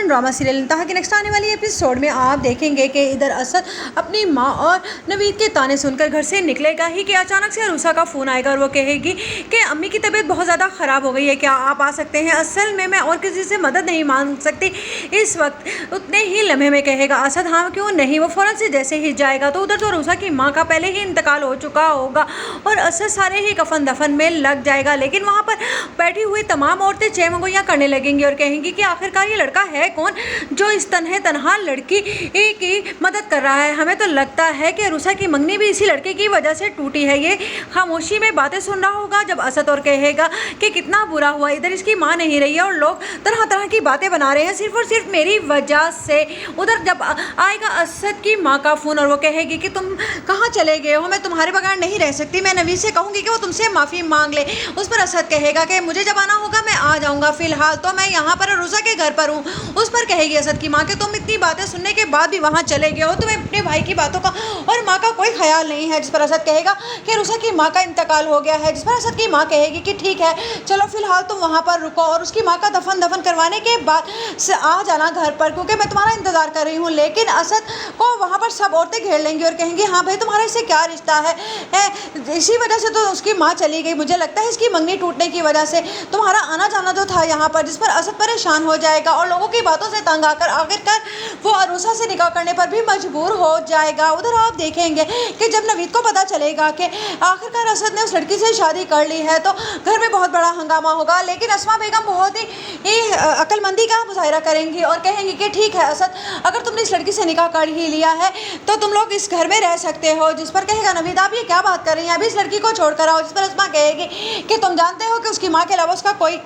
Drama serial इंतहा के next आने वाली एपिसोड में आप देखेंगे कि इधर असद अपनी माँ और नवीद के ताने सुनकर घर से निकलेगा ही कि अचानक से अरूसा का फ़ोन आएगा और वो कहेगी कि अम्मी की तबीयत बहुत ज़्यादा ख़राब हो गई है, क्या आप आ सकते हैं। असल में मैं और किसी से मदद नहीं मांग सकती इस वक्त। उतने ही लम्हे में कहेगा असद हाँ क्यों नहीं। वो फ़ौरन से जैसे ही जाएगा तो उधर तो अरूसा की माँ का पहले ही इंतकाल हो चुका होगा और असद सारे ही कफन दफन में लग जाएगा। लेकिन वहाँ पर बैठी हुई तमाम औरतें चेमगोइयाँ करने लगेंगी और कहेंगी कि आखिरकार ये लड़का है कौन जो इस तनहा लड़की की मदद कर रहा है। हमें तो लगता है कि अरूसा की मंगनी भी इसी लड़के की वजह से टूटी है। ये खामोशी में बातें सुन रहा होगा जब असद और कहेगा कि कितना बुरा हुआ, इधर इसकी माँ नहीं रही है और लोग तरह तरह की बातें बना रहे हैं सिर्फ और सिर्फ मेरी वजह से। उधर जब आएगा असद की माँ का फ़ोन और वो कहेगी कि तुम कहाँ चले गए हो, मैं तुम्हारे बगैर नहीं रह सकती, मैं नवीद से कहूँगी कि वो तुमसे माफ़ी मांग ले। उस पर असद कहेगा कि मुझे जब आना होगा मैं आ जाऊँगा, फ़िलहाल तो मैं यहाँ पर अरूसा के घर पर हूँ। उस पर कहेगी असद की माँ कि तुम इतनी बातें सुनने के बाद भी वहाँ चले गए हो, तुम्हें अपने भाई की बातों का और माँ का कोई ख्याल नहीं है। जिस पर असद कहेगा कि अरूसा की माँ का इंतकाल हो गया है। जिस पर असद की माँ कहेगी कि ठीक है चलो फ़िलहाल तुम वहाँ पर रुको और उसकी माँ का दफन करवाने के बाद से आ जाना घर पर, क्योंकि मैं तुम्हारा इंतज़ार कर रही हूँ। लेकिन असद को वहाँ पर सब औरतें घेर लेंगी और कहेंगी हाँ भाई तुम्हारा इससे क्या रिश्ता है, इसी वजह से तो उसकी माँ चली गई, मुझे लगता है इसकी मंगनी टूटने की वजह से तुम्हारा आना जाना जो था यहाँ पर। जिस पर असद परेशान हो जाएगा और लोगों की बातों से तंग आकर आखिरकार वो अरूसा से निकाह करने पर भी मजबूर हो जाएगा। उधर आप देखेंगे कि जब नवीद को पता चलेगा कि आखिरकार असद ने उस लड़की से शादी कर ली है तो घर में बहुत बड़ा हंगामा होगा। लेकिन अस्मा बेगम बहुत ही अक्लमंदी का मुजाहरा करेंगी और कहेंगी कि ठीक है असद, अगर तुमने इस लड़की से निकाह कर ही लिया है तो तुम लोग इस घर में रह सकते हो। जिस पर कहेगा नवीद आप ये क्या बात कर रही हैं, अभी इस लड़की को छोड़ कर आओ। जिस पर अस्मा कहेगी कि तुम जानते हो कि उसकी माँ के अलावा उसका कोई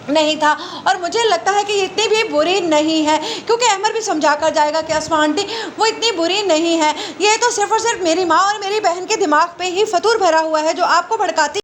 नहीं था और मुझे लगता है कि ये इतनी भी बुरी नहीं है, क्योंकि अहमद भी समझा कर जाएगा कि अस्मा आंटी वो इतनी बुरी नहीं है, ये तो सिर्फ और सिर्फ मेरी माँ और मेरी बहन के दिमाग पे ही फतूर भरा हुआ है जो आपको भड़काती